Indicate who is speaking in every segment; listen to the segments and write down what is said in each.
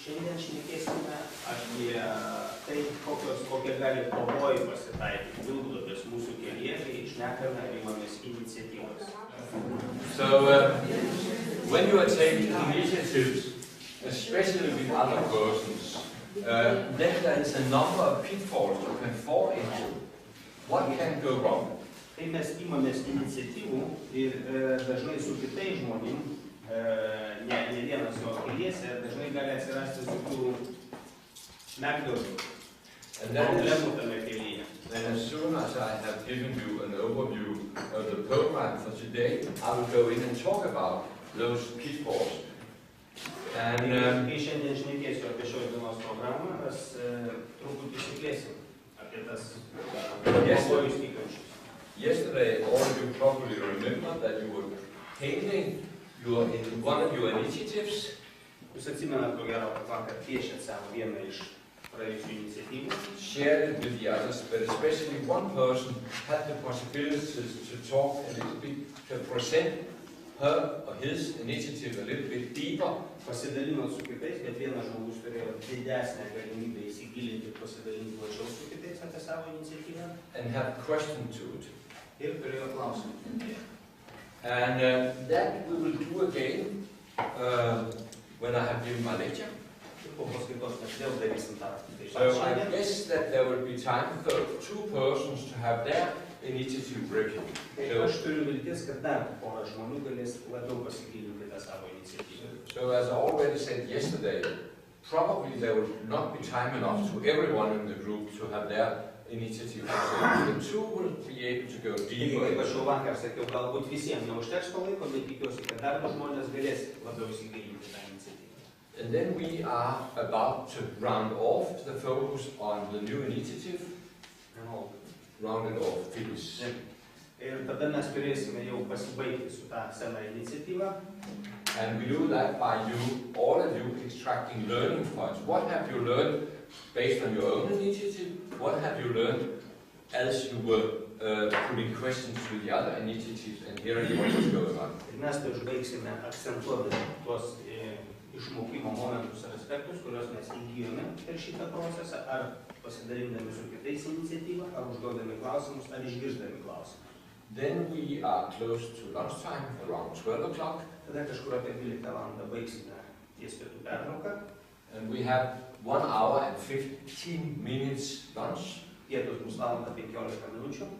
Speaker 1: Šiandien šnekėsime apie tai, kokie gali pavojai pasitaikyti vilkdubės mūsų kelyje, kai šnekame ir imamės iniciatyvos.
Speaker 2: So, when you are taking initiatives, especially with other persons, then there is a number of pitfalls you can fall into. What can go wrong?
Speaker 1: Kai mes imamės iniciatyvų ir dažnai su kitais žmonėmis, ne vienas jo keliese, dažnai gali atsirasti tokių smegduobių, problemų tame kelyje.
Speaker 2: And as soon as I have given you an overview of the program for today, I will go in and talk about those pitfalls.
Speaker 1: And kai šiandien šnekėsiu apie šios dienos programą, mes truputį išsiplėsim apie tas pavojus tykančius.
Speaker 2: Yesterday, all of you probably remember that you were painting one of your initiatives.
Speaker 1: Jūs atsimenat, ko gero, kad vakar piešėt savo vieną iš praėjusių iniciatyvų.
Speaker 2: Shared it with the others, but especially one person had the possibility to talk a little bit, to present her or his initiative a little bit deeper.
Speaker 1: Pasidalinot su kitais, bet vienas žmogus turėjo didesnę galimybę įsigilinti ir pasidalinti plačiau su kitais apie savo iniciatyvą.
Speaker 2: And have questions to it.
Speaker 1: Ir turėjo klausimų.
Speaker 2: And that we will do again when I have given my lecture. So I guess that there will be time for two persons to have their initiative review. So as I already said yesterday, probably there will not be time enough to everyone in the group to have their initiative. The two will be able to go deeper. And then we are about to round off the focus on the new initiative. Round it off, finish. And we do that by you, all of you, extracting learning points. What have you learned based on your own initiative? What have you learned as you were putting questions to the other initiatives and hearing what was going on?
Speaker 1: Išmokimo momentus ir aspektus, kuriuos mes įgijome per šitą procesą, ar pasidalindami su kitais iniciatyvą, ar užduodami klausimus, ar išgirdami klausimus.
Speaker 2: Then we are close to lunchtime, around 12 o'clock.
Speaker 1: Tada kažkur apie 12 valandą baigsime ties pietų pertrauką.
Speaker 2: And we have 1 hour and 15 minutes lunch.
Speaker 1: Pietus bus valanda 15 minučių.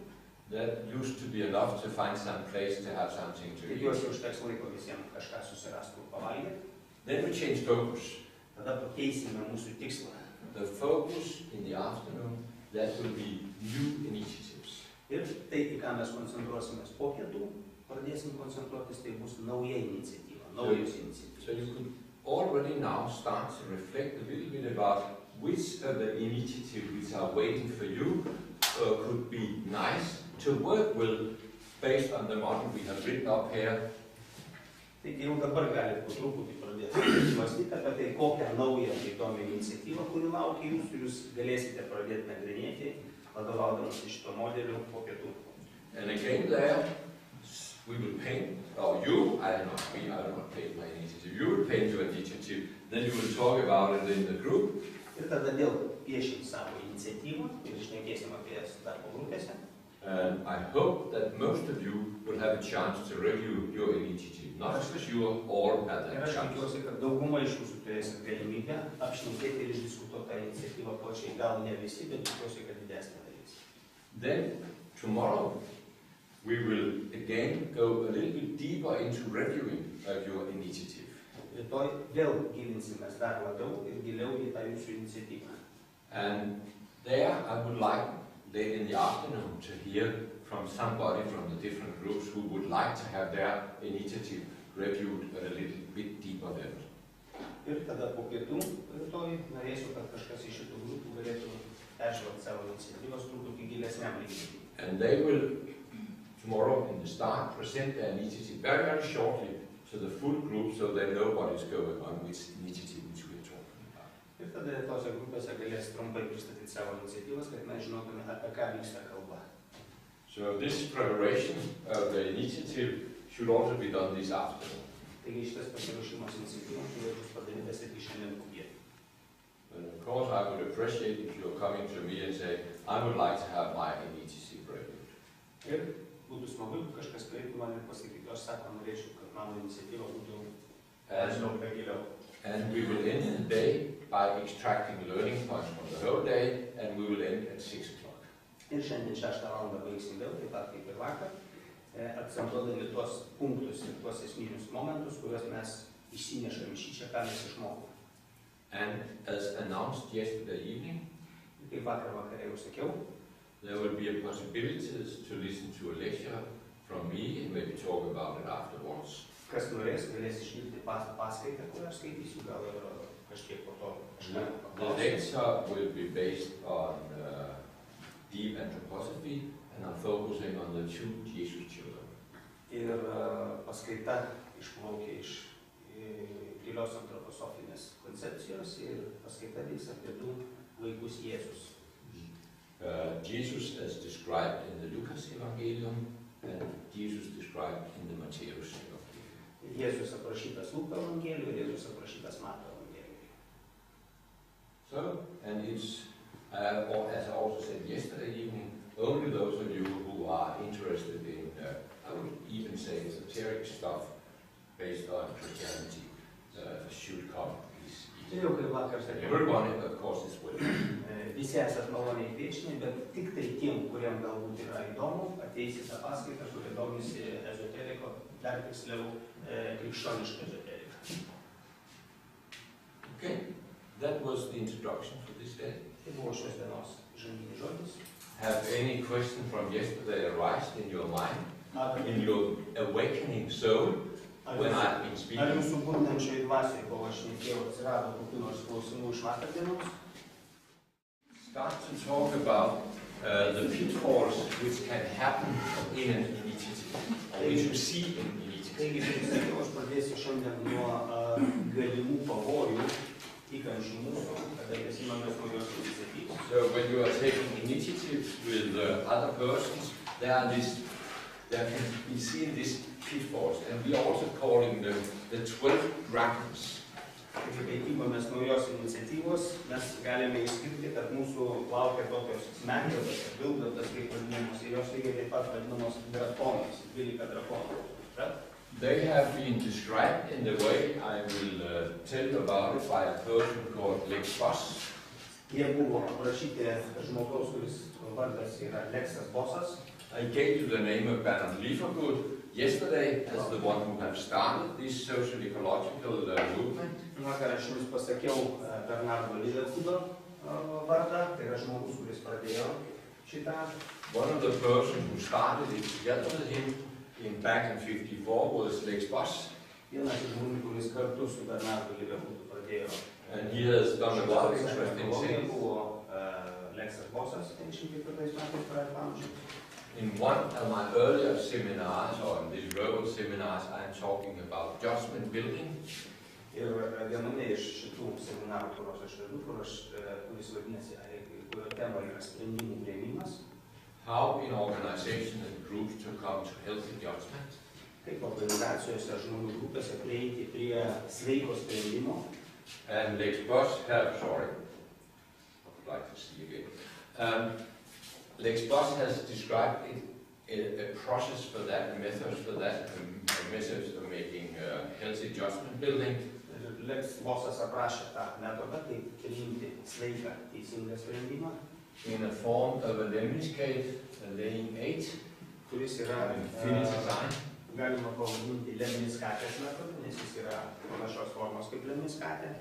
Speaker 2: That used to be enough to find some place to have something to eat.
Speaker 1: Tikiuosi užteks laiko visiems kažką susirasti, kur pavalgyti.
Speaker 2: Then we change focus.
Speaker 1: Tada pakeisime mūsų tikslą.
Speaker 2: The focus in the afternoon, that will be new initiatives.
Speaker 1: Ir tai, į ką mes koncentruosimės po pietų, pradėsim koncentruotis, tai bus nauja iniciatyva, naujos iniciatyvos.
Speaker 2: So you could already now start to reflect a little bit about which of the initiatives which are waiting for you could be nice to work with based on the model we have written up here.
Speaker 1: Taigi jau dabar galite po truputį pradėti mąstyti apie tai, kokią naują įdomią iniciatyvą, kuri laukia jūsų, jūs galėsite pradėti nagrinėti, vadovaudamas šito modeliu po pietų.
Speaker 2: And again there, we will paint, or you, I will not paint my initiative, you will paint your initiative, then you will talk about it in the group.
Speaker 1: Ir tada vėl piešim savo iniciatyvą ir šnekėsim apie jas darbo grupėse.
Speaker 2: And I hope that most of you will have a chance to review your initiative. Not because you all had that chance.
Speaker 1: Ir aš tikiuosi, kad dauguma iš jūsų turėsit galimybę apšnekėti ir išdiskutuoti tą iniciatyvą plačiai. Gal ne visi, bet tikiuosi, kad didesnė dalis.
Speaker 2: Then, tomorrow, we will again go a little bit deeper into reviewing of your initiative.
Speaker 1: Rytoj vėl gilinsimės dar labiau ir giliau į tą jūsų iniciatyvą.
Speaker 2: And there I would like late in the afternoon to hear from somebody from the different groups who would like to have their initiative reviewed at a little bit deeper level.
Speaker 1: Ir tada po pietų rytoj norėsiu, kad kažkas iš šitų grupų galėtų peržvelgti savo iniciatyvos truputį gilesniam lygmeniui.
Speaker 2: And they will tomorrow in the start present their initiative very, very shortly to the full group so they know what is going on, which initiative which we are talking about.
Speaker 1: Ir tada tose grupėse galės trumpai pristatyti savo iniciatyvas, kad mes žinotume, apie ką vyksta kalba.
Speaker 2: So this preparation of the initiative should also be done this afternoon.
Speaker 1: Taigi šitas pasiruošimas iniciatyvos turėtų padarytas iki šiandien popiet.
Speaker 2: And of course, I would appreciate if you're coming to me and say, I would like to have my initiative reviewed.
Speaker 1: Ir būtų smagu, jeigu kažkas prieitų man ir pasakytų, aš sako, norėčiau, kad mano iniciatyva būtų žinoma giliau.
Speaker 2: And we will end the day by extracting learning points from the whole day, and we will end at 6 o'clock.
Speaker 1: Ir šiandien 6 valandą baigsim vėl, taip pat kaip ir vakar, akcentuodami tuos punktus ir tuos esminius momentus, kuriuos mes išsinešam iš čia, ką mes išmokom.
Speaker 2: And as announced yesterday evening,
Speaker 1: Kaip vakar vakarė jau sakiau,
Speaker 2: there will be a possibility to listen to a lecture from me and maybe talk about it afterwards.
Speaker 1: kas norės, galės išgirsti paskaitą, kurią aš skaitysiu, gal ir kažkiek po to kažką
Speaker 2: The
Speaker 1: paklausyti.
Speaker 2: lecture will be based on deep anthroposophy and I'm focusing on the two Jesus children.
Speaker 1: Ir paskaita išplaukia iš gilios antroposofinės koncepcijos ir paskaita vyks apie du vaikus Jėzus.
Speaker 2: Jesus as described in the Lucas Evangelium and Jesus described in the Matthäus Evangelium.
Speaker 1: Jėzus aprašytas Luko Evangelijoje ir Jėzus aprašytas Mato Evangelijoje.
Speaker 2: So, and it's, or as I also said yesterday evening, only those of you who are interested in, I would even say, esoteric stuff based on Christianity should come.
Speaker 1: Tai jau kaip vakar sakiau,
Speaker 2: Everyone, of course, is welcome.
Speaker 1: visi esat maloniai kviečiami, bet tik tai tiem, kuriem galbūt yra įdomu, ateis į tą paskaitą, kurie domisi ezoteriko, dar tiksliau krikščionišką ezoteriką.
Speaker 2: Okay, that was the introduction for this day.
Speaker 1: Tai buvo šios dienos žanginis žodis.
Speaker 2: Have any question from yesterday arisen in your mind,
Speaker 1: Ar
Speaker 2: in your awakening soul, when I've been speaking?
Speaker 1: jūsų bundančiai dvasiai, kol aš šnekėjau, atsirado kokių nors klausimų iš vakar dienos?
Speaker 2: Start to talk about the pitfalls which can happen in an initiative, or which you see in initiative.
Speaker 1: Taigi, kaip sakiau, aš pradėsiu šiandien nuo galimų pavojų įkančių mūsų, kada mes imamės naujos iniciatyvos.
Speaker 2: So when you are taking initiatives with other persons, there can be seen these pitfalls, and we are also calling them the 12 dragons.
Speaker 1: Taigi, kai imamės naujos iniciatyvos, mes galime išskirti, kad mūsų laukia tokios smegenos, bildotas kaip vadinamos, ir jos lygiai taip pat vadinamos drakonais, 12 drakonų.
Speaker 2: They have been described in the way I will tell you about it by a person called Lektorius.
Speaker 1: Jie buvo aprašyti žmogaus, kuris vardas yra Leksas Bosas.
Speaker 2: I gave you the name of Bernard Liefergood yesterday as the one who have started this social ecological movement.
Speaker 1: Vakar aš jums pasakiau Bernardo Liefergoodo vardą, tai yra žmogus, kuris pradėjo šitą.
Speaker 2: One of the persons who started it together with him back in 54 was Lektorius.
Speaker 1: Vienas iš žmonių, kuris kartu su Bernardo Liefergoodu pradėjo.
Speaker 2: And he has done a lot of interesting things.
Speaker 1: Buvo Leksas Bosas 54 metais praeitą amžių.
Speaker 2: In one of my earlier seminars, or in these verbal seminars, I am talking about judgment building.
Speaker 1: Ir viename iš šitų seminarų, kuriuos aš vedu, kuris vadinasi, kurio tema yra sprendimų priėmimas.
Speaker 2: How in organizations and groups to come to healthy judgment.
Speaker 1: Kaip organizacijose žmonių grupėse prieiti prie sveiko sprendimo.
Speaker 2: And Lektorius have, sorry, I would like to see again. Lektorius has described a process for that, methods for that, methods of making healthy judgment building.
Speaker 1: Leksas Bosas aprašė tą metodą, kaip priimti sveiką teisingą sprendimą.
Speaker 2: In a form of a lemniscate, a laying 8,
Speaker 1: kuris yra galima pavadinti lemniskatės metodą, nes jis yra panašios formos kaip lemniskatė.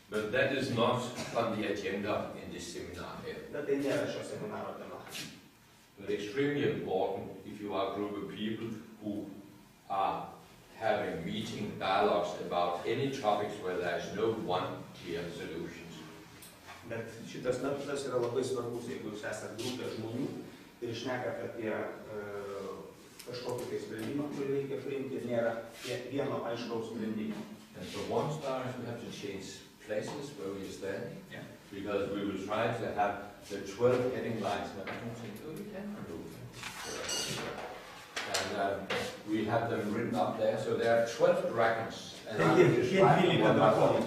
Speaker 2: But that is not on the agenda in this seminar here.
Speaker 1: Bet tai nėra šio seminaro tema.
Speaker 2: But extremely important if you are a group of people who are having meeting dialogues about any topics where there is no one clear solution.
Speaker 1: Bet šitas metodas yra labai svarbus, jeigu jūs esate grupė žmonių ir šnekate apie kažkokį tai sprendimą, kurį reikia priimti, ir nėra vieno aiškaus sprendimo.
Speaker 2: And for one start, we have to change places where we stand, because we will try to have the 12 heading lines. And I don't think, oh, you can remove them. And And we have them written up there. So there are 12 dragons. And I will describe them one by one.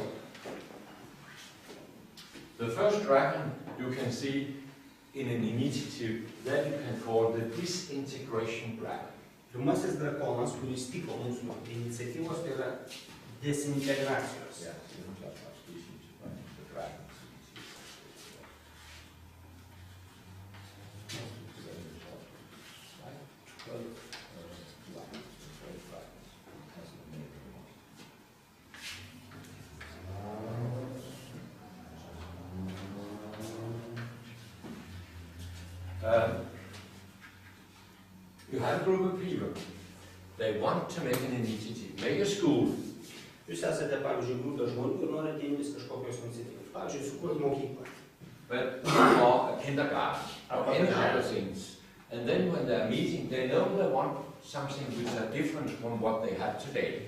Speaker 2: The first dragon you can see in an initiative that you can call the disintegration dragon.
Speaker 1: Pirmasis drakonas, kuris tiko mūsų iniciatyvos, tai yra desintegracijos.
Speaker 2: Yeah, the dragons. You have a group of people. They want to make an initiative, make a school.
Speaker 1: Jūs esate, pavyzdžiui, grupė žmonių ir norite imtis kažkokios iniciatyvos. Pavyzdžiui, sukurti mokyklą.
Speaker 2: But or a kindergarten or any other things. And then when they're meeting, they know they want something which are different from what they have today.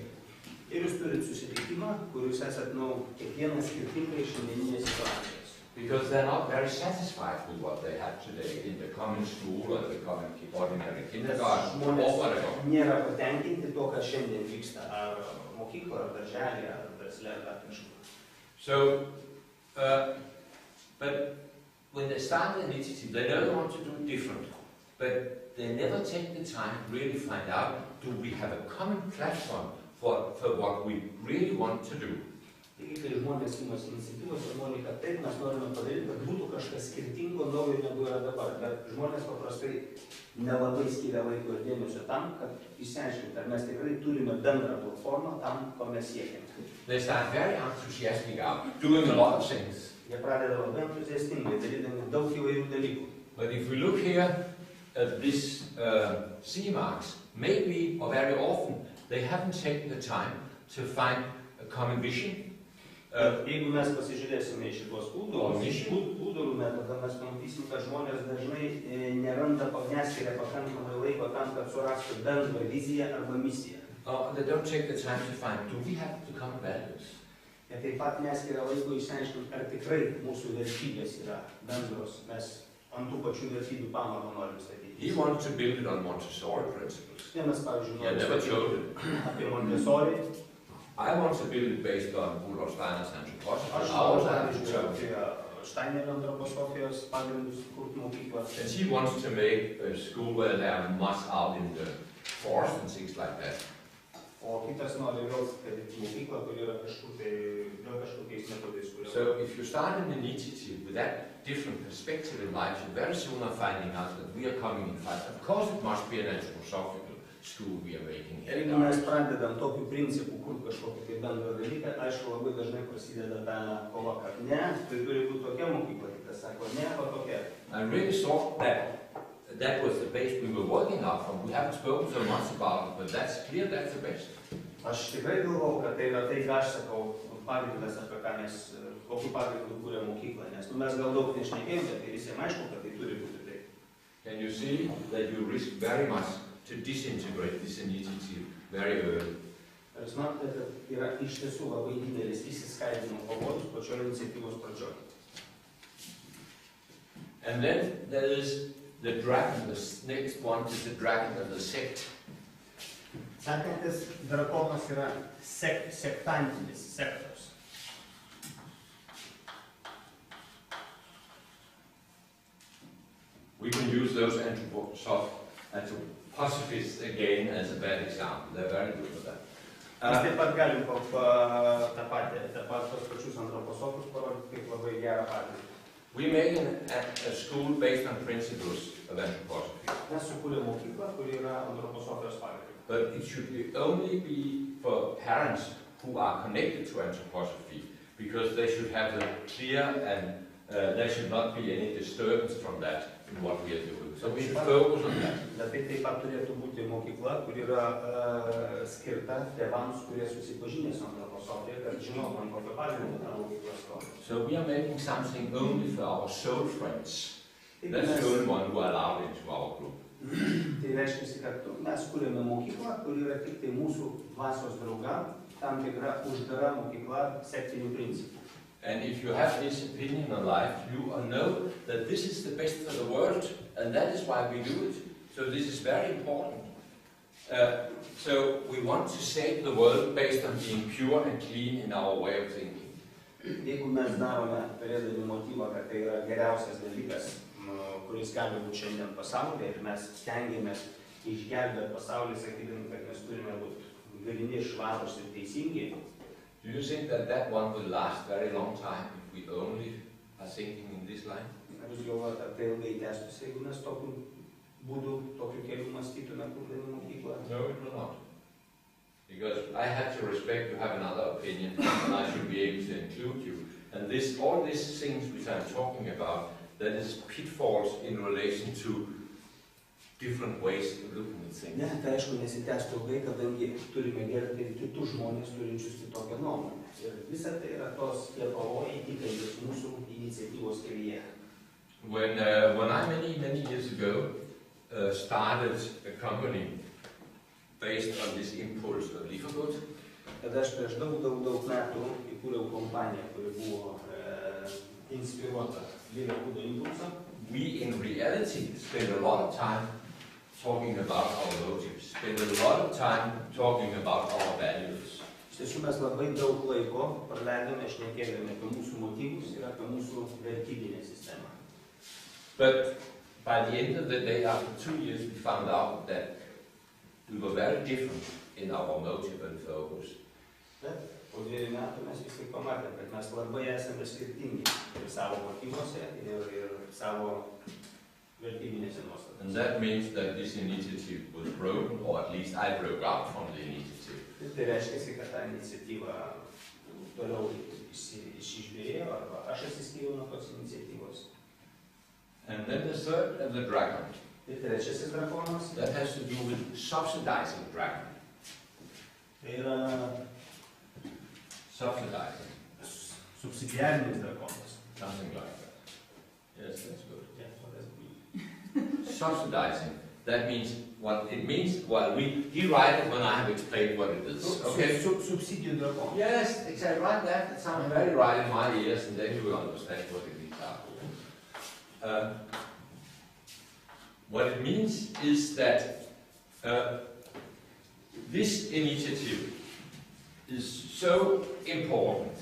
Speaker 1: Ir jūs turite susitikimą, kur jūs esate, kiekvienas skirtingai šiandieninės situacijos.
Speaker 2: Because they're not very satisfied with what they have today in the common school or the common ordinary kindergarten or whatever.
Speaker 1: Nėra patenkinti to, kas šiandien vyksta, ar mokykla, ar darželė, ar versle, ar kažkur.
Speaker 2: So, but when they start the initiative, they don't want to do different. But they never take the time to really find out, do we have a common platform for what we really want to do?
Speaker 1: Taigi, kai žmonės imasi iniciatyvos ir nori, kad taip mes norime padaryti, kad būtų kažkas skirtingo, naujo negu yra dabar. Bet žmonės paprastai nelabai skiria laiko ir dėmesio tam, kad išsiaiškinti, ar mes tikrai turime bendrą platformą tam, ko mes siekiame.
Speaker 2: They start very enthusiastic out, doing a lot of things.
Speaker 1: Jie pradeda labai entuziastingai, darydami daug įvairių dalykų.
Speaker 2: But if we look here at this CE marks, maybe or very often they haven't taken the time to find a common vision.
Speaker 1: Jeigu mes pasižiūrėsime į šitos kūdorų metodą, mes pamatysim, kad žmonės dažnai neskiria pakankamai laiko tam, kad surastų bendrą viziją arba misiją.
Speaker 2: They don't take the time to find, do we have the common values?
Speaker 1: Jie taip pat neskiria laiko išsiaiškinti, ar tikrai mūsų vertybės yra bendros, mes ant tų pačių vertybių pamatą norim statyti.
Speaker 2: He wants to build it on Montessori principles.
Speaker 1: Vienas, pavyzdžiui,
Speaker 2: never chosen
Speaker 1: apie Montessori.
Speaker 2: I want to build it based on Rudolf Steiner's anthroposophy.
Speaker 1: Aš pavyzdžiui, Steinerio antroposofijos pagrindus kurti mokyklą.
Speaker 2: And she wants to make a school where they are much out in the forest and things like that.
Speaker 1: O kitas nori vėl mokyklą, kur yra kažkokiais metodais.
Speaker 2: So if you start an initiative with that different perspective in life, you very soon are finding out that we are coming in fight. Of course it must be an anthroposophical school we are making here.
Speaker 1: Jeigu mes pradedam tokiu principu kurti kažkokį bendrą dalyką, aišku, labai dažnai prasideda ta kova, kad ne, tai turi būti tokia mokykla, kitas sako, ne, o tokia.
Speaker 2: I really thought that was the base we were working out from. We haven't spoken so much about it, but that's clear that's the best.
Speaker 1: Aš tikrai galvau, kad tai yra tai, ką aš sakau, pagrindas, apie ką mes, kokiu pagrindu kūrė mokyklą, nes mes gal daug nešnekėjom, bet tai visiems aišku, kad tai turi būti tai.
Speaker 2: Can you see that you risk very much to disintegrate this initiative very early?
Speaker 1: Ar jūs matote, kad yra iš tiesų labai didelis įsiskaidimo pavojus pačioje iniciatyvos pradžioje.
Speaker 2: And then there is the dragon, the next one is the dragon of the sect.
Speaker 1: Sekantis drakonas yra sektantinis, sektorius.
Speaker 2: We can use those anthroposophists again as a bad example. They're very good for that.
Speaker 1: Mes taip pat galim tos pačius antroposofus parodyti kaip labai gerą pavyzdį.
Speaker 2: We make a school based on principles of anthroposophy.
Speaker 1: Mes sukūrėme mokyklą, kuri yra antroposofijos pagrindu.
Speaker 2: But it should only be for parents who are connected to anthroposophy, because they should have a clear and there should not be any disturbance from that in what we are doing. So we should focus on that.
Speaker 1: Bet tai taip pat turėtų būti mokykla, kur yra skirta tėvams, kurie susipažinę su antroposofija, kad žinotų, ant kokio pagrindo ta mokykla stovi.
Speaker 2: So we are making something only for our soul friends. That's the only one who are allowed into our group.
Speaker 1: Tai reiškia, kad mes kūrėme mokyklą, kur yra tik tai mūsų dvasios draugam, tam tikra uždara mokykla sektinių principų.
Speaker 2: And if you have this opinion on life, you know that this is the best for the world, and that is why we do it. So this is very important. So we want to save the world based on being pure and clean in our way of thinking.
Speaker 1: Jeigu mes darome, turėdami motyvą, kad tai yra geriausias dalykas, kuris gali būti šiandien pasaulyje, ir mes stengiamės išgelbėti pasaulį, sakydami, kad mes turime būti galimi, švarūs ir teisingi.
Speaker 2: Do you think that that one will last very long time if we only are thinking in this line?
Speaker 1: Ar jūs galvojate, ar tai ilgai tęstųsi, jeigu mes tokiu būdu, tokiu keliu mąstytume, kurdami mokyklą?
Speaker 2: No, it will not. Because I have to respect you have another opinion, and I should be able to include you. And this, all these things which I'm talking about, that is pitfalls in relation to different ways of looking at things.
Speaker 1: Ne, tai aišku nesitęstų ilgai, kadangi turime gerbti ir kitus žmonės turinčius kitokią nuomonę. Ir visa tai yra tos tie pavojai tikantis mūsų iniciatyvos kelyje.
Speaker 2: When I many years ago started a company based on this impulse of Liefergut,
Speaker 1: Kada aš prieš daug metų įkūriau kompaniją, kuri buvo inspiruota Lieferguto impulso,
Speaker 2: we in reality spend a lot of time talking about our motives, spend a lot of time talking about our values.
Speaker 1: Iš tiesų mes labai daug laiko praleidome šnekėdami apie mūsų motyvus ir apie mūsų vertybinę sistemą.
Speaker 2: But by the end of the day, after 2 years, we found out that we were very different in our motive and focus.
Speaker 1: Bet po 2 metų mes vis tik pamatėme, kad mes labai esame skirtingi ir savo motyvuose, ir savo vertybinėse nuostatose.
Speaker 2: And that means that this initiative was broken, or at least I broke out from the initiative.
Speaker 1: Ir tai reiškia, kad ta iniciatyva toliau išžvėrėjo, arba aš atsiskyriau nuo tos iniciatyvos.
Speaker 2: And then the third of the dragon.
Speaker 1: Ir trečiasis drakonas.
Speaker 2: That has to do with subsidizing dragon.
Speaker 1: Tai yra
Speaker 2: subsidizing.
Speaker 1: Subsidiarinis drakonas.
Speaker 2: Something like that. Yes, that's good.
Speaker 1: Yeah, so that's good.
Speaker 2: Subsidizing. That means what it means. Well, he write it when I have explained what it is. Okay.
Speaker 1: Subsidium drakonas.
Speaker 2: Yes, exactly. Right. That sounds very right in my ears, and then you will understand what it means. What it means is that this initiative is so important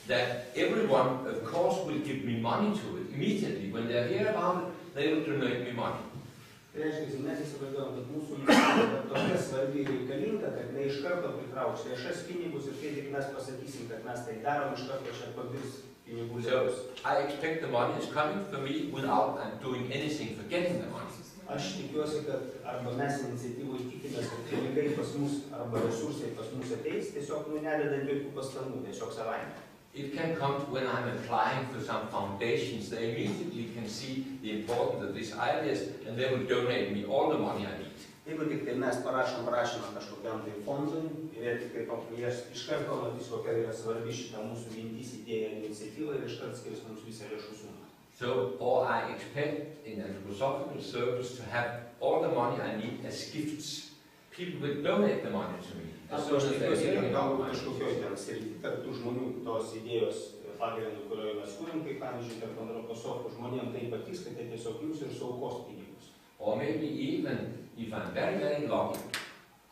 Speaker 2: that everyone, of course, will give me money to it immediately. When they hear about it, they will donate me money.
Speaker 1: Reiškia, mes įsivaizduojam, kad mūsų misija yra tokia svarbi ir reikalinga, kad ne iš karto pritrauks viešas pinigus ir kai tik mes pasakysim, kad mes tai darom, iš karto čia pabirs pinigų lėšos.
Speaker 2: So I expect the money is coming for me without doing anything for getting the money.
Speaker 1: Aš tikiuosi, kad arba mes iniciatyvui tikimės, kad pinigai pas mus arba resursai pas mus ateis, tiesiog nededant jokių pastangų, tiesiog savaime.
Speaker 2: It can come when I'm applying for some foundations. They immediately can see the importance of these ideas, and they will donate me all the money I need.
Speaker 1: Jeigu tik tai mes parašom prašymą kažkokiam tai fondui, ir tik tai iš karto matys, kokia yra svarbi šita mūsų mintis, idėja, iniciatyva, ir iš karto skirs mums visą lėšų sumą.
Speaker 2: So, or I expect in an philosophical service to have all the money I need as gifts. People will donate the money to me.
Speaker 1: Aš tikiuosi, kad galbūt kažkokioj ten srity tarp tų žmonių tos idėjos pagrindų, kurioje mes kūrėm, kaip pavyzdžiui, tarp antroposofų žmonėm tai patiks, kad tai tiesiog jūs ir saukos pinigus.
Speaker 2: Or maybe even if I'm very, very lucky,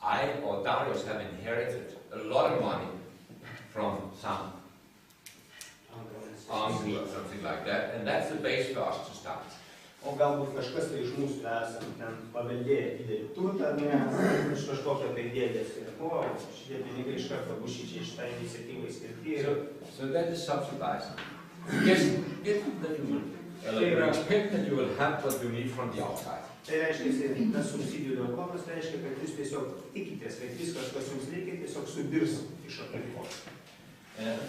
Speaker 2: I or Audrius have inherited a lot of money from some uncle or something like that, and that's the base for us to start.
Speaker 1: O galbūt kažkas tai iš mūsų esam ten paveldėję didelį turtą, mes iš kažkokią tai dėdės ir šitie pinigai iš karto bus šitą iniciatyvą skirti.
Speaker 2: So that is subsidizing. Yes, expect that you will have what you need from the outside.
Speaker 1: Tai reiškia, tas subsidijų drakonas, tai reiškia, kad jūs tiesiog tikitės, kad viskas, kas jums reikia, tiesiog subirs iš aplinkos.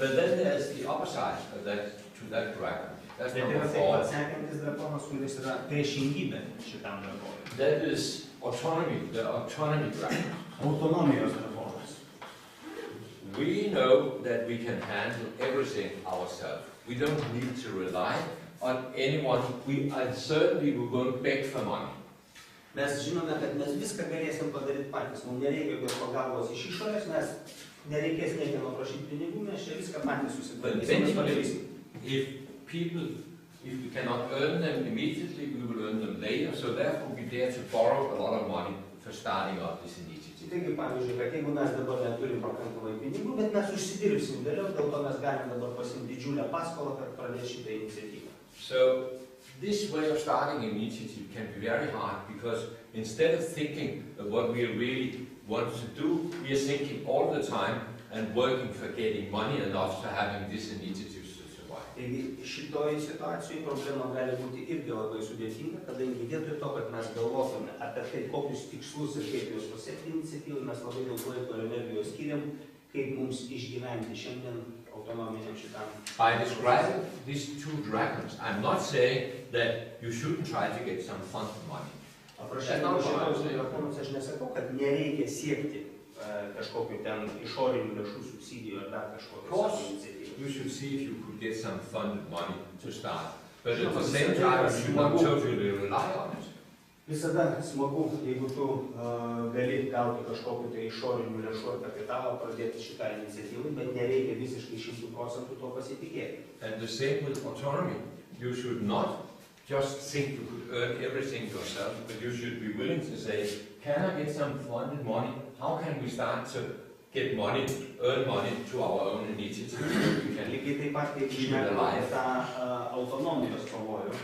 Speaker 2: But then there's the other side of that, to that dragon. That's
Speaker 1: Bet yra taip pat sekantis drakonas, kuris yra priešingybė šitam drakonui.
Speaker 2: That is autonomy, the autonomy dragon.
Speaker 1: Autonomijos drakonas.
Speaker 2: We know that we can handle everything ourselves. We don't need to rely on anyone. We certainly won't beg for money.
Speaker 1: Mes žinome, kad mes viską galėsim padaryti patys. Mums nereikia jokios pagalbos iš išorės, mes nereikės niekieno prašyti pinigų, mes čia viską patys susitvarkysime.
Speaker 2: If we cannot earn them immediately, we will earn them later. So therefore, we dare to borrow a lot of money for starting up this initiative.
Speaker 1: Taigi, pavyzdžiui, kad jeigu mes dabar neturim pakankamai pinigų, bet mes užsidirbsim vėliau, dėl to mes galim dabar pasimti didžiulę paskolą, kad pradėti šitą iniciatyvą.
Speaker 2: So, this way of starting an initiative can be very hard because instead of thinking of what we really want to do, we are thinking all the time and working for getting money enough to having this initiative to survive.
Speaker 1: Taigi, šitoje situacijoje problema gali būti irgi labai sudėtinga, kadangi vietoj to, kad mes galvotume apie tai, kokius tikslus ir kaip juos pasiekti iniciatyvai, mes labai daug laiko ir energijos skiriam, kaip mums išgyventi šiandien autonominiam šitam.
Speaker 2: By describing these two dragons, I'm not saying that you shouldn't try to get some fund money.
Speaker 1: Aprašydama šitos drakonus aš nesakau, kad nereikia siekti kažkokiu ten išorinių lėšų subsidijų ar dar kažkokios iniciatyvos.
Speaker 2: You should see if you could get some funded money to start. But at the same time, you should not totally rely on it.
Speaker 1: Visada smagu, jeigu tu gali gauti kažkokiu tai išorinių lėšų ar kapitalą, pradėti šitą iniciatyvą, bet nereikia visiškai 100% to pasitikėti.
Speaker 2: And the same with autonomy. You should not just think you could earn everything yourself, but you should be willing to say, can I get some funded money? How can we start to get money, earn money to our own initiative?
Speaker 1: Lygiai taip pat, kaip šnekame apie tą autonomijos pavojų,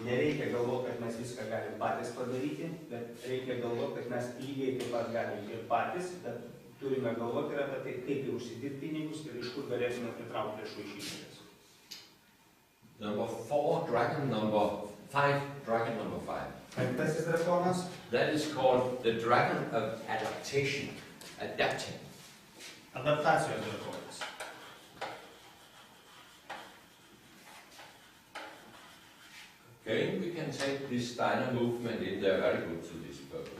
Speaker 1: nereikia galvoti, kad mes viską galim patys padaryti, bet reikia galvoti, kad mes lygiai taip pat galim ir patys, bet turime galvoti ir apie tai, kaip ir užsidirbti pinigus ir iš kur galėsime pritraukti lėšų iš išorės.
Speaker 2: Number 4, dragon number 5, dragon number 5.
Speaker 1: Penktasis drakonas.
Speaker 2: That is called the dragon of adaptation, adapting.
Speaker 1: Adaptacijos drakonas.
Speaker 2: Okay, we can take this Steiner movement in there, very good to this purpose.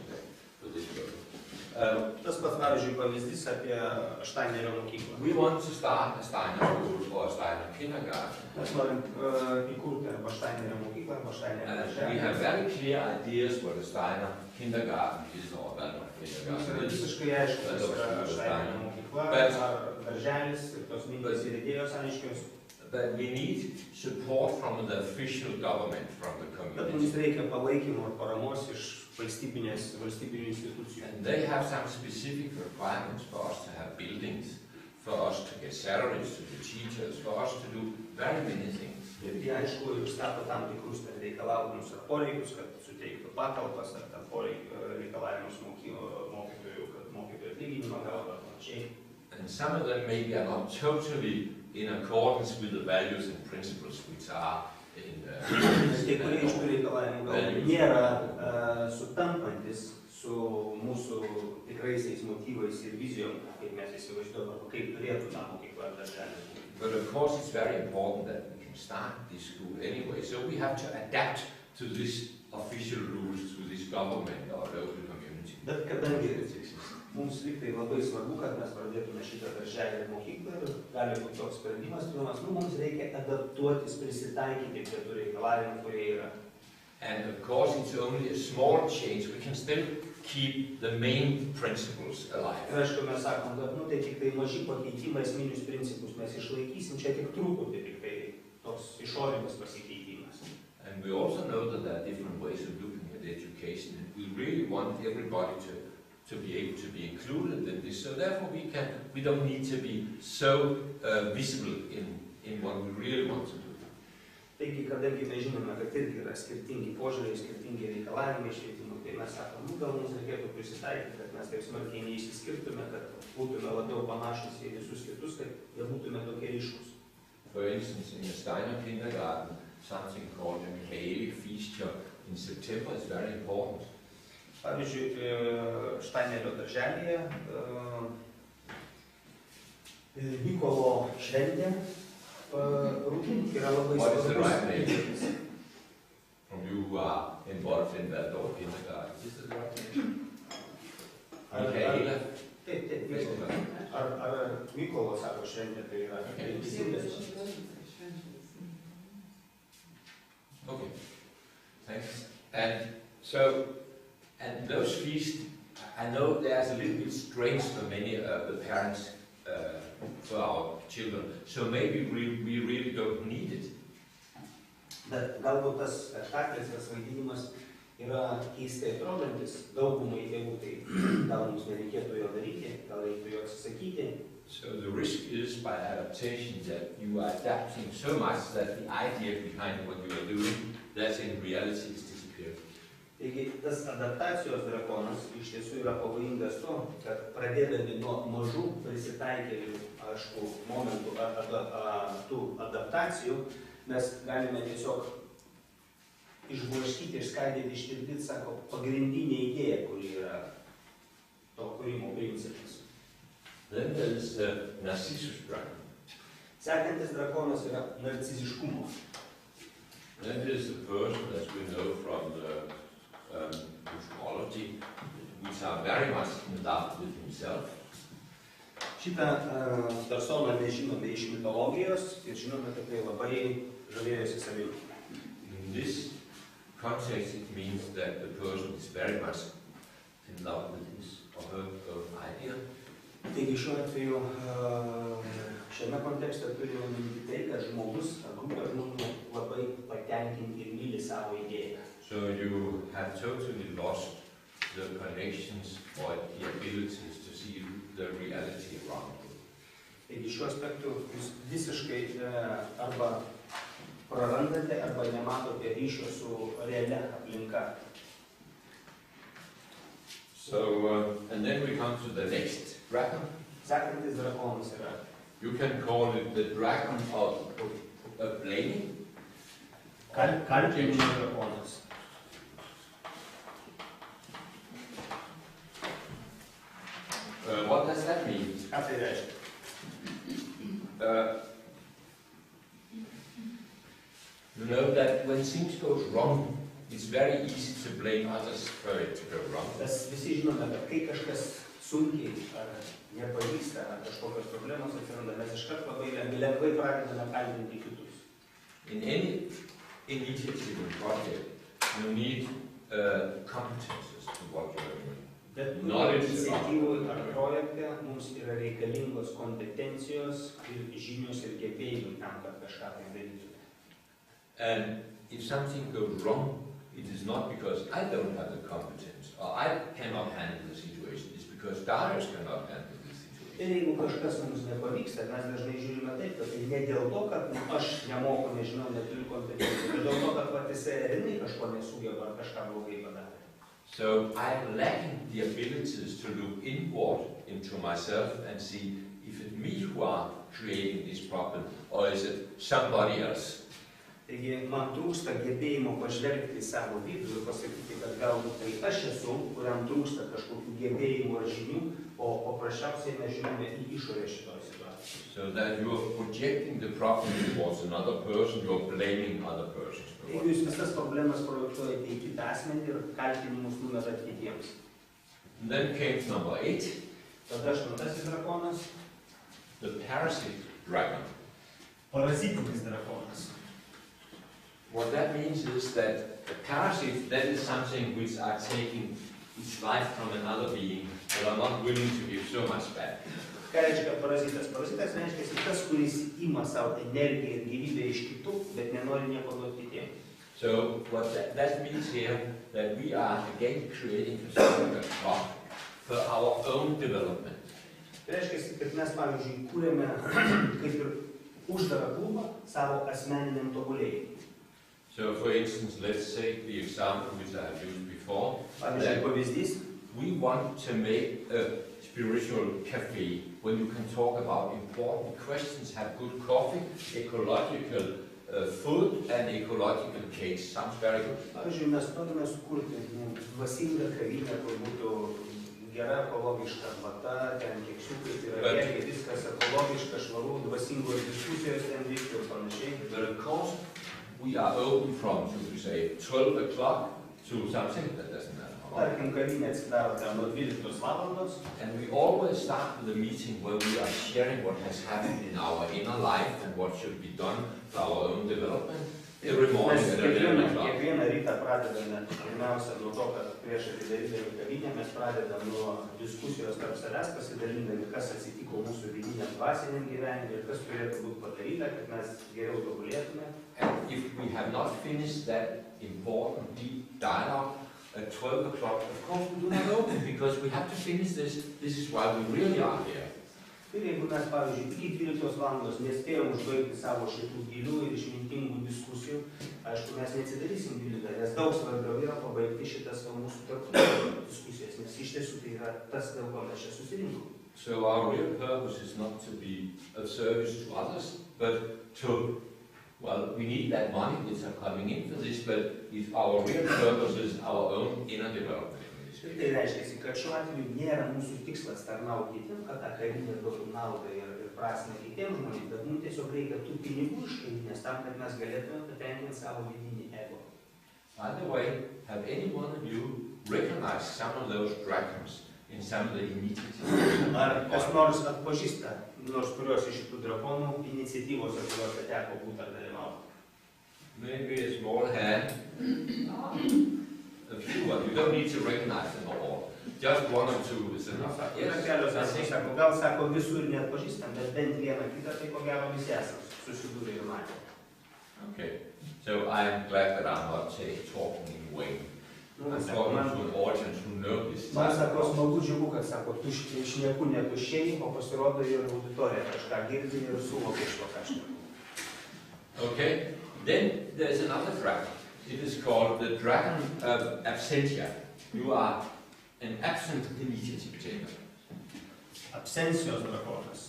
Speaker 1: Tas pats, pavyzdžiui, pavyzdys apie Steinerio mokyklą.
Speaker 2: We want to start a Steiner school or a Steiner kindergarten.
Speaker 1: Mes norim įkurti arba Steinerio mokyklą, arba Steinerio darželį.
Speaker 2: We have very clear ideas what a Steiner kindergarten is or Waldorf kindergarten is.
Speaker 1: Visiškai aišku, kas yra Steinerio mokykla, ar darželis, ir tos mintys ir idėjos aiškios.
Speaker 2: But we need support from the official government, from the community.
Speaker 1: Bet mums reikia palaikymo ir paramos iš valstybinių institucijų.
Speaker 2: And they have some specific requirements for us to have buildings, for us to get salaries to the teachers, for us to do very many things.
Speaker 1: Ir jie aišku išstato tam tikrus reikalavimus ar poreikius, kad suteiktų patalpas, ar tam reikalavimus mokytojų, kad mokytojų atlyginimą gautų ar panašiai.
Speaker 2: And some of them maybe are not totally in accordance with the values and principles which are in the
Speaker 1: Kai kurie iš tų reikalavimų galbūt nėra sutampantis su mūsų tikraisiais motyvais ir vizijom, kaip mes įsivaizduojame, kaip turėtų tą mokyklą ar darželį.
Speaker 2: But of course it's very important that we can start this school anyway, so we have to adapt to this official rules, to this government or local community.
Speaker 1: Bet kadangi mums liktai labai svarbu, kad mes pradėtume šitą darželį ir mokyklą ir gali būti toks sprendimas, mums reikia adaptuotis, prisitaikyti prie tų reikalavimų, kurie yra.
Speaker 2: And of course it's only a small change, we can still keep the main principles alive.
Speaker 1: Ir aišku, mes sakom, kad tai tik tai maži pakeitimai, esminius principus mes išlaikysim, čia tik truputį, tik tai toks išorinis pasikeitimas.
Speaker 2: And we also know that there are different ways of looking at education, and we really want everybody to be able to be included in this, so therefore we don't need to be so visible in what we really want to do.
Speaker 1: Taigi, kadangi mes žinome, kad irgi yra skirtingi požiūriai, skirtingi reikalavimai švietimui, tai mes sakome, gal mums reikėtų prisitaikyti, kad mes taip smarkiai neišsiskirtume, kad būtume labiau panašus į visus kitus, kad jie būtume tokie ryškus.
Speaker 2: For instance, in the Steiner kindergarten, something called a Galimi feature in September is very important.
Speaker 1: Pavyzdžiui, Steinerio darželėje Mykolo šventė rūpinti yra labai svarbus.
Speaker 2: What is the right name? From you who are involved in that Waldorf kindergarten. Is this the right name? Mikaela?
Speaker 1: Taip. Ar Mykolo sako šventė, tai yra teisingas.
Speaker 2: Okay. Thanks. And those feasts, I know there's a little bit strange for many of the parents for our children, so maybe we really don't need it.
Speaker 1: Bet galbūt tas spektaklis, tas vaidinimas yra keistai atrodantis, daugumai tėvų, tai gal mums nereikėtų jo daryti, gal reiktų jo atsisakyti.
Speaker 2: So the risk is by adaptation that you are adapting so much that the idea behind what you are doing, that in reality is disappeared.
Speaker 1: Taigi tas adaptacijos drakonas iš tiesų yra pavojingas to, kad pradėdami nuo mažų prisitaikėlių, aišku, momentų tų adaptacijų, mes galime tiesiog išblaškyti, išskaidyti, ištirpdyti, sako, pagrindinė idėja, kuri yra to kūrimo principas.
Speaker 2: Then there is the narcissus dragon.
Speaker 1: Sekantis drakonas yra narciziškumo.
Speaker 2: That is the person, as we know from the psychology, which are very much in love with himself.
Speaker 1: Šitą personą mes žinome iš mitologijos ir žinome, kad tai labai žavėjosi savimi.
Speaker 2: In this context, it means that the person is very much in love with his or her own idea.
Speaker 1: Taigi šiuo atveju šiame kontekste turime minti tai, kad žmogus ar grupė žmonių labai patenkinti ir myli savo idėją.
Speaker 2: So you have totally lost the connections or the abilities to see the reality around you.
Speaker 1: Taigi šiuo aspektu jūs visiškai arba prarandate, arba nematote ryšio su realia aplinka.
Speaker 2: So, and then we come to the next dragon.
Speaker 1: Sekantis drakonas yra.
Speaker 2: You can call it the dragon of blaming.
Speaker 1: Kaltinimo drakonas.
Speaker 2: What does that mean?
Speaker 1: Ką tai reiškia?
Speaker 2: You know that when things go wrong, it's very easy to blame others for it to go wrong.
Speaker 1: Mes visi žinome, kad kai kažkas sunkiai ar nepavyksta, ar kažkokios problemos atsiranda, mes iškart labai lengvai pradedame kaltinti kitus.
Speaker 2: In any initiative and project, you need competences to what you're doing.
Speaker 1: Bet iniciatyvų ar projekte mums yra reikalingos kompetencijos ir žinios ir gebėjimai tam, kad kažką tai darytume.
Speaker 2: And if something goes wrong, it is not because I don't have the competence or I cannot handle the situation. It's because Darius cannot handle the situation.
Speaker 1: Ir jeigu kažkas mums nepavyksta, mes dažnai žiūrime taip, kad tai ne dėl to, kad aš nemoku, nežinau, neturiu kompetencijų, bet dėl to, kad patys Erinai kažko nesugeba ar kažką blogai padarė.
Speaker 2: So I am lacking the abilities to look inward into myself and see if it's me who are creating this problem or is it somebody else.
Speaker 1: Taigi man trūksta gebėjimo pažvelgti į savo vidų ir pasakyti, kad galbūt tai aš esu, kuriam trūksta kažkokių gebėjimų ar žinių, o paprasčiausiai mes žinome į išorę šitoje situacijoje.
Speaker 2: So that you are projecting the problem towards another person, you are blaming other persons.
Speaker 1: Taigi jūs visas problemas projektuojate į kitą asmenį ir kaltinimus numetat kitiems.
Speaker 2: And then came number 8.
Speaker 1: Tada 8. drakonas.
Speaker 2: The parasite dragon.
Speaker 1: Parazitinis drakonas.
Speaker 2: What that means is that the parasite, that is something which are taking its life from another being, but are not willing to give so much back.
Speaker 1: Ką reiškia parazitas? Parazitas reiškia tas, kuris ima savo energiją ir gyvybę iš kitų, bet nenori nieko duoti kitiems.
Speaker 2: So what that means here, that we are again creating a clock for our own development.
Speaker 1: Tai reiškia, kad mes, pavyzdžiui, kūrėme kaip ir uždarą klubą savo asmeniniam tobulėjimui.
Speaker 2: So for instance, let's take the example which I have used before.
Speaker 1: Pavyzdžiui, pavyzdys.
Speaker 2: We want to make a spiritual cafe when you can talk about important questions, have good coffee, ecological food and ecological cakes. Sounds very good.
Speaker 1: Pavyzdžiui, mes norime sukurti dvasingą kavinę, kur būtų gera ekologiška arbata, ten keksiukai, tai yra viskas ekologiška, švaru, dvasingos diskusijos ten vykti ir panašiai.
Speaker 2: But of course, we are open from, should we say, 12 o'clock to something that doesn't matter.
Speaker 1: Tarkim, kavinė atsidaro nuo 12 valandos.
Speaker 2: And we always start with a meeting where we are sharing what has happened in our inner life and what should be done for our own development. Every morning at 11 o'clock.
Speaker 1: Kiekvieną rytą pradedame pirmiausia nuo to, kad prieš atidarydami kavinę mes pradedame nuo diskusijos tarp savęs, pasidalindami, kas atsitiko mūsų vidiniam dvasiniam gyvenime ir kas turėtų būti padaryta, kad mes geriau tobulėtume.
Speaker 2: And if we have not finished that important deep dialogue, at 12 o'clock, of course we do not open because we have to finish this. This is why we really are here.
Speaker 1: Ir jeigu mes, pavyzdžiui, iki 12 valandos nespėjom užbaigti savo šitų gilių ir išmintingų diskusijų, aišku, mes neatsidarysim biletą, nes daug svarbiau yra pabaigti šitas mūsų tarptautinės diskusijas, nes iš tiesų tai yra tas, dėl ko mes čia susirinkom.
Speaker 2: So our real purpose is not to be of service to others, but to, well, we need that money which are coming in for this, but if our real purpose is our own inner development.
Speaker 1: Ir tai reiškia, kad šiuo atveju nėra mūsų tikslas tarnauti kitiems, kad ta karinė duotų naudą ir prasmę kitiems žmonėms, bet mums tiesiog reikia tų pinigų iš karinės tam, kad mes galėtume patenkinti savo vidinį ego.
Speaker 2: By the way, have any one of you recognized some of those dragons in some of the initiatyvos?
Speaker 1: Ar kas nors atpažįsta nors kurios iš šitų drakonų iniciatyvos, kuriuose teko būti ar dalyvauti?
Speaker 2: Maybe a small hand. A few ones. You don't need to recognize them all. Just one or two is enough.
Speaker 1: Yra kelios asmenys, sako, gal sako visur neatpažįstam, bet bent vieną kitą, tai ko gero visi esam susidūrę ir matę.
Speaker 2: Okay, so I am glad that I'm not talking in vain. I'm talking to an audience who know this.
Speaker 1: Man sako, smagu džiugu, kad sako, šneku ne tuščiai, o pasirodo ir auditorija kažką girdi ir suvokia iš to, ką šneku.
Speaker 2: Okay, then there's another dragon. It is called the dragon of absentia. You are an absent initiative taker.
Speaker 1: Absencijos drakonas,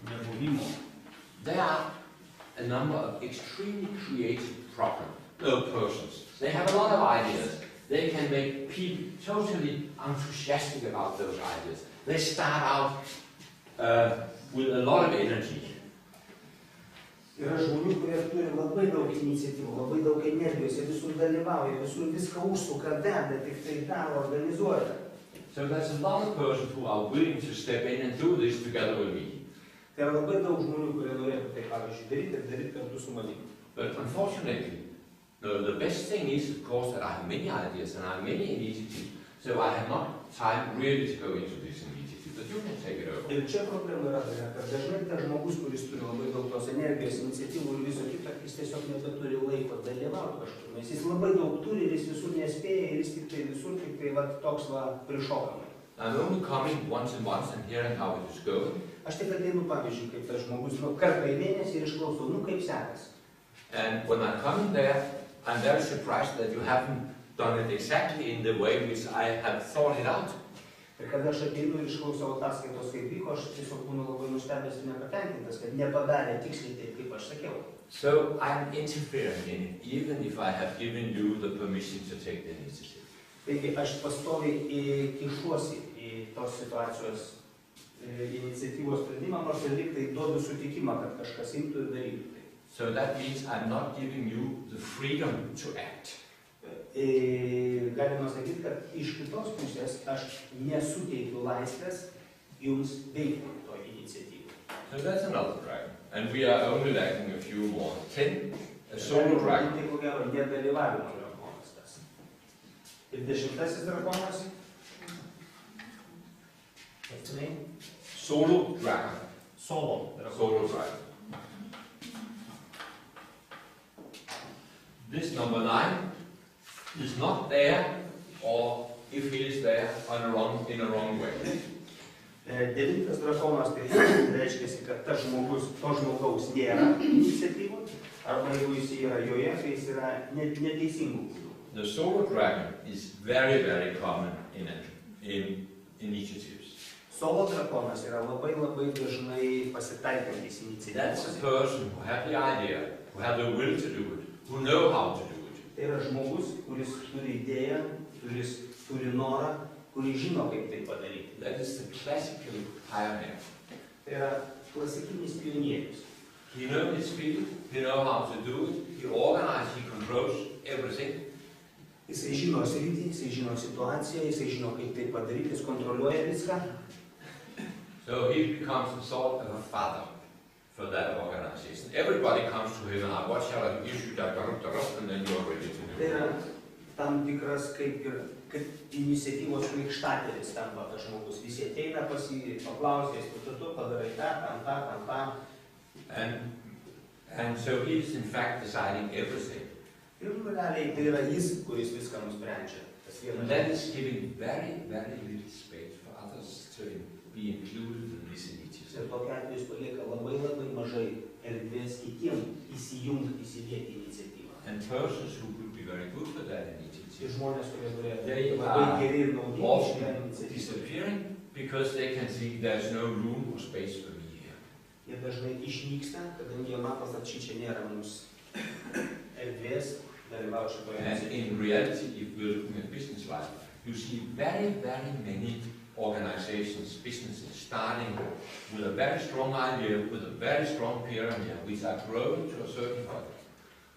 Speaker 1: nebuvimo.
Speaker 2: There are a number of extremely creative persons. They have a lot of ideas. They can make people totally enthusiastic about those ideas. They start out with a lot of energy.
Speaker 1: Yra žmonių, kurie turi labai daug iniciatyvų, labai daug energijos, jie visur dalyvauja, visur viską užsuka, veda, tik tai daro, organizuoja.
Speaker 2: So there's a lot of persons who are willing to step in and do this together with me.
Speaker 1: Tai yra labai daug žmonių, kurie norėtų tai, pavyzdžiui, daryti kartu su manimi.
Speaker 2: But unfortunately, the best thing is, of course, that I have many ideas and I have many initiatives, so I have not time really to go into this initiative. But you can take it over.
Speaker 1: Ir čia problema yra, kad dažnai tas žmogus, kuris turi labai daug tos energijos, iniciatyvų ir viso kito, jis tiesiog nebeturi laiko dalyvauti kažkur. Nes jis labai daug turi ir jis visur nespėja ir jis tik tai visur, tik tai va, toks va, prišokamai.
Speaker 2: I'm only coming once in months and hearing how it is going.
Speaker 1: Aš tik ateinu, pavyzdžiui, kaip tas žmogus, kartą į mėnesį ir išklausau, kaip sekasi.
Speaker 2: And when I come in there, I'm very surprised that you haven't done it exactly in the way which I have thought it out.
Speaker 1: Ir kada aš ateinu ir išklausau ataskaitos, kaip vyko, aš tiesiog būnu labai nustebęs ir nepatenkintas, kad nepadarė tiksliai taip, kaip aš sakiau.
Speaker 2: So I'm interfering in it, even if I have given you the permission to take the initiative.
Speaker 1: Taigi aš pastoviai kišuosi į tos situacijos iniciatyvos sprendimą, nors ir lyg tai duodu sutikimą, kad kažkas imtų ir darytų tai.
Speaker 2: So that means I'm not giving you the freedom to act.
Speaker 1: Galima sakyti, kad iš kitos pusės aš nesuteikiu laisvės jums veikti to iniciatyvą.
Speaker 2: So that's another dragon. And we are only lacking a few more. 10, a solo dragon.
Speaker 1: Tai ko gero nedalyvavimo drakonas tas. Ir 10. drakonas. What's the name?
Speaker 2: Solo dragon.
Speaker 1: Solo dragon.
Speaker 2: Solo dragon. This number 9 is not there, or if he is there, in a wrong way.
Speaker 1: 9. drakonas tai reiškia, kad to žmogaus nėra iniciatyvų, arba jeigu jis yra joje, tai jis yra neteisingų būdų.
Speaker 2: The solo dragon is very, very common in initiatives.
Speaker 1: Solo drakonas yra labai dažnai pasitaikantis iniciatyvos.
Speaker 2: That's a person who has the idea, who has the will to do it, who know how to do it.
Speaker 1: Tai yra žmogus, kuris turi idėją, kuris turi norą, kuris žino, kaip tai padaryti.
Speaker 2: That is the classical pioneer.
Speaker 1: Tai yra klasikinis pionierius.
Speaker 2: He knows his field, he knows how to do it, he organizes, he controls everything.
Speaker 1: Jisai žino sritį, jisai žino situaciją, jisai žino, kaip tai padaryti, jis kontroliuoja viską.
Speaker 2: So he becomes the sort of a father for that organization. Everybody comes to him and what shall I give you that and then you are ready to do it.
Speaker 1: Tai yra tam tikras kaip iniciatyvos krikštatėvis tampa tas žmogus. Visi ateina pas jį, paklausė, tu padarai tą.
Speaker 2: And so he is in fact deciding everything.
Speaker 1: Ir realiai tai yra jis, kuris viską nusprendžia.
Speaker 2: And that is giving very, very little space for others to be included in this initiative.
Speaker 1: Ir tokia atveju jis palieka labai mažai erdvės kitiems įsijungti, įsilieti į iniciatyvą.
Speaker 2: And persons who would be very good for that initiative,
Speaker 1: Ir žmonės, kurie
Speaker 2: they
Speaker 1: turėtų labai geri ir
Speaker 2: are
Speaker 1: naudingi
Speaker 2: often
Speaker 1: šią iniciatyvą.
Speaker 2: disappearing because they can see there's no room or space for me here.
Speaker 1: Jie dažnai išnyksta, kadangi jie mato, kad čia nėra mums erdvės dalyvauti šitoje
Speaker 2: And
Speaker 1: iniciatyvoje.
Speaker 2: in reality, if we're looking at business life, you see very, very many organizations, businesses starting with a very strong idea, with a very strong pyramid, which are growing to a certain point.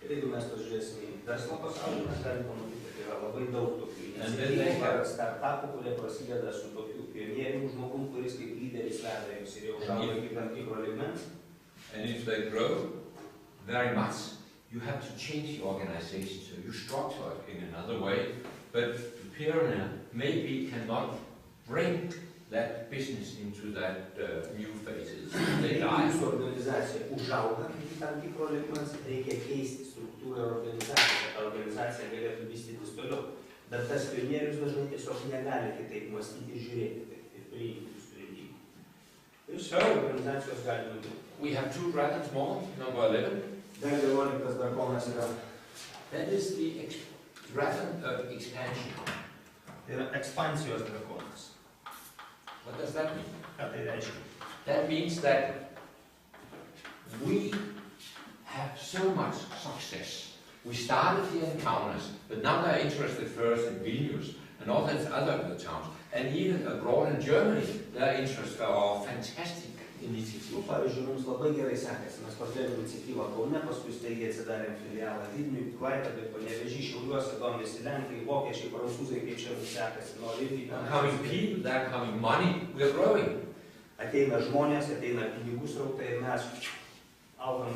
Speaker 1: Ir jeigu mes pažiūrėsime į verslo pasaulį, mes galime pamatyti, kad yra labai daug tokių
Speaker 2: And then
Speaker 1: iniciatyvų,
Speaker 2: they have-
Speaker 1: startupų, kurie prasideda su tokiu pionieriniu žmogum, kuris kaip lyderis veda jums ir jau užauga iki tam tikro lygmens.
Speaker 2: And if they grow very much, you have to change the organization, so you structure it in another way. But the pyramid maybe cannot bring that business into that new phases. They
Speaker 1: Jeigu
Speaker 2: die.
Speaker 1: jūsų organizacija užauga iki tam tikro lygmens, reikia keisti struktūrą ir organizaciją, kad ta organizacija galėtų vystytis toliau. Bet tas pionierius dažnai tiesiog negali kitaip mąstyti ir žiūrėti, ir priimti sprendimų. Ir
Speaker 2: So,
Speaker 1: organizacijos gali nutikti.
Speaker 2: we have two dragons more, number 11.
Speaker 1: Dar 11 drakonas yra.
Speaker 2: That is the dragon of expansion.
Speaker 1: Tai yra ekspansijos drakonas.
Speaker 2: What does that mean?
Speaker 1: Ką tai reiškia?
Speaker 2: That means that we have so much success. We started here in Kaunas, but now they're interested first in Vilnius and all these other towns. And even abroad in Germany, they're interested in our fantastic initiatives.
Speaker 1: Pavyzdžiui, mums labai gerai sekasi. Mes pradėjome iniciatyvą Kaune, paskui staigiai atsidarėm filialą Vilniui, Klaipėdoje, Panevėžy, Šiauliuose, domisi Lenkai, Vokiečiai, Prancūzai, kaip čia mums sekasi. Nori irgi
Speaker 2: There are coming people, there are coming money, we are growing.
Speaker 1: Ateina žmonės, ateina pinigų srautai ir mes augam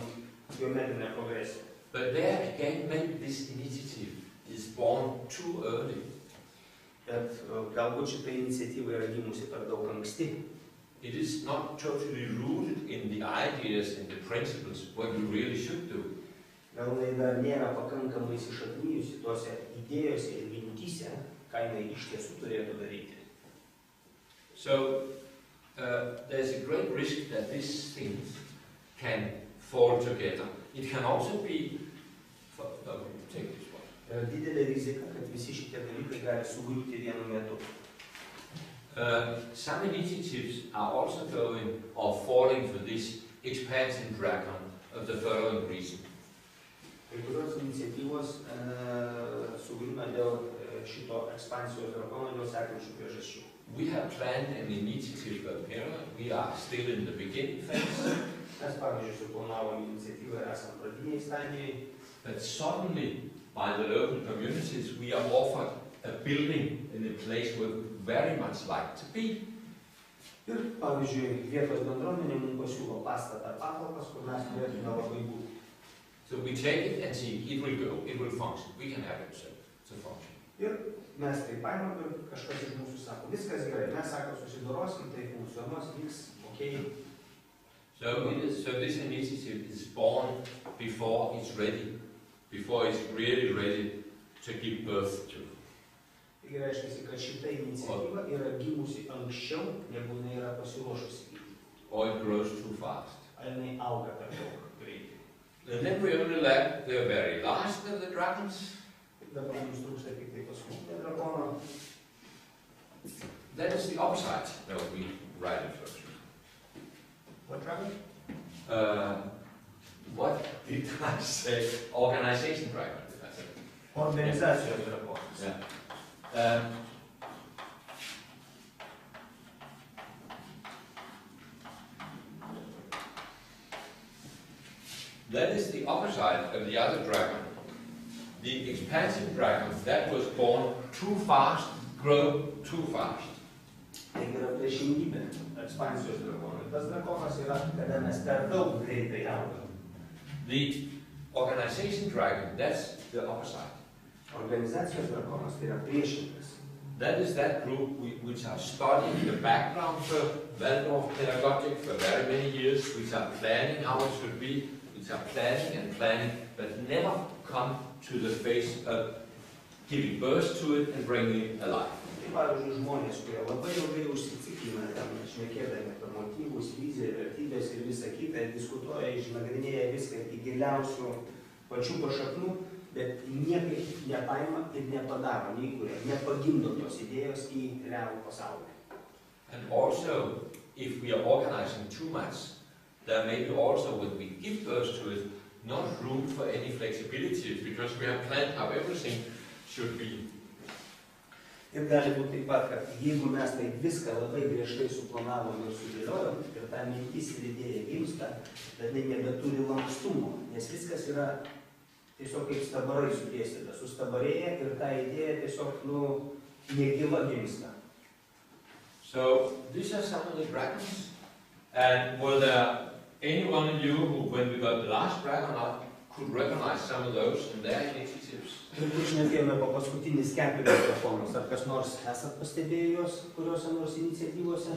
Speaker 1: geometrinę progresiją.
Speaker 2: But there again, maybe this initiative is born too early.
Speaker 1: Bet galbūt šitą iniciatyvą yra gimusi per daug anksti.
Speaker 2: It is not totally rooted in the ideas and the principles what you really should do.
Speaker 1: Gal jinai dar nėra pakankamai įsišaknijusi tuose idėjose ir mintyse, ką jinai iš tiesų turėtų daryti.
Speaker 2: So there's a great risk that these things can fall together. It can also be, take this one.
Speaker 1: Yra didelė rizika, kad visi šitie dalykai gali sugriūti vienu metu.
Speaker 2: Some initiatives are also going or falling for this expansion dragon of the following reason.
Speaker 1: Kai kurios iniciatyvos sugriūna dėl šito ekspansijos drakono dėl sekančių priežasčių.
Speaker 2: We have planned an initiative up here. We are still in the beginning phase.
Speaker 1: Mes, pavyzdžiui, suplanavom iniciatyvą ir esam pradiniai stadijai.
Speaker 2: But suddenly, by the local communities, we are offered a building in a place where we very much like to be.
Speaker 1: Ir, pavyzdžiui, vietos bendruomenė mums pasiūlo pastatą patalpas, kur mes turėtume labai būti.
Speaker 2: So we take it and see it will go, it will function. We can have it to function.
Speaker 1: Ir mes tai paimam ir kažkas iš mūsų sako, viskas gerai, mes sako, susidorosim, tai funkcionuos, vyks, okei.
Speaker 2: So this initiative is born before it's ready, before it's really ready to give birth to.
Speaker 1: Tai reiškia, kad šita iniciatyva yra gimusi anksčiau, negu jinai yra pasiruošusi.
Speaker 2: Or it grows too fast.
Speaker 1: Ar jinai auga per daug greitai.
Speaker 2: And then we only lack the very last of the dragons.
Speaker 1: Dabar mums trūksta tik tai paskutinė drakono.
Speaker 2: That is the upside. No, we write it first.
Speaker 1: What dragon?
Speaker 2: What did I say? Organization dragon. I said.
Speaker 1: Organizacijos drakonas.
Speaker 2: Yeah. That is the opposite of the other dragon. The expansion dragon that was born too fast, grow too fast.
Speaker 1: Tai yra priešingybė ekspansijos drakonui. Tas drakonas yra, kada mes per daug greitai augam.
Speaker 2: The organization dragon, that's the opposite.
Speaker 1: Organizacijos drakonas tai yra priešingas.
Speaker 2: That is that group which are studying the background for Waldorf pedagogic for very many years, which are planning how it should be, which are planning and planning, but never come to the phase of giving birth to it and bringing it alive.
Speaker 1: Tai pavyzdžiui, žmonės, kurie labai ilgai užsiciklina, ten šnekėdami apie motyvus, viziją, vertybės ir visą kitą, diskutuoja, išnagrinėja viską iki giliausių pačių pašaknų, bet niekaip nepaima ir nepadaro, neįkuria, nepagimdo tos idėjos į realų pasaulį.
Speaker 2: And also, if we are organizing too much, there may be also, when we give birth to it, not room for any flexibility, because we have planned how everything should be.
Speaker 1: Ir gali būti taip pat, kad jeigu mes tai viską labai griežtai suplanavom ir sudėliojom, ir ta mintis ir idėja gimsta, bet nebeturi lankstumo, nes viskas yra tiesiog kaip stabarai sudėstyta, sustabarėja ir ta idėja tiesiog, negyva gimsta.
Speaker 2: So, these are some of the dragons. And were there anyone of you who, when we got the last dragon up, could recognize some of those in their initiatives?
Speaker 1: Ir kur šnekėjome po paskutinis keturis telefonus, ar kas nors esat pastebėję juos, kuriuose nors iniciatyvose?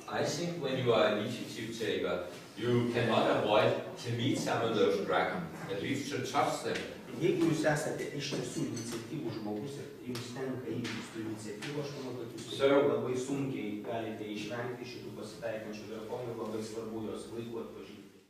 Speaker 2: I think when you are an initiative taker, you cannot avoid to meet some of those dragons, at least to touch them.
Speaker 1: Jeigu jūs esate iš tiesų iniciatyvų žmogus ir jums tenka įvykti tų iniciatyvų, aš manau, kad jūs labai sunkiai galite išvengti šitų pasitaikančių drakonų, labai svarbu juos laiku atpažinti.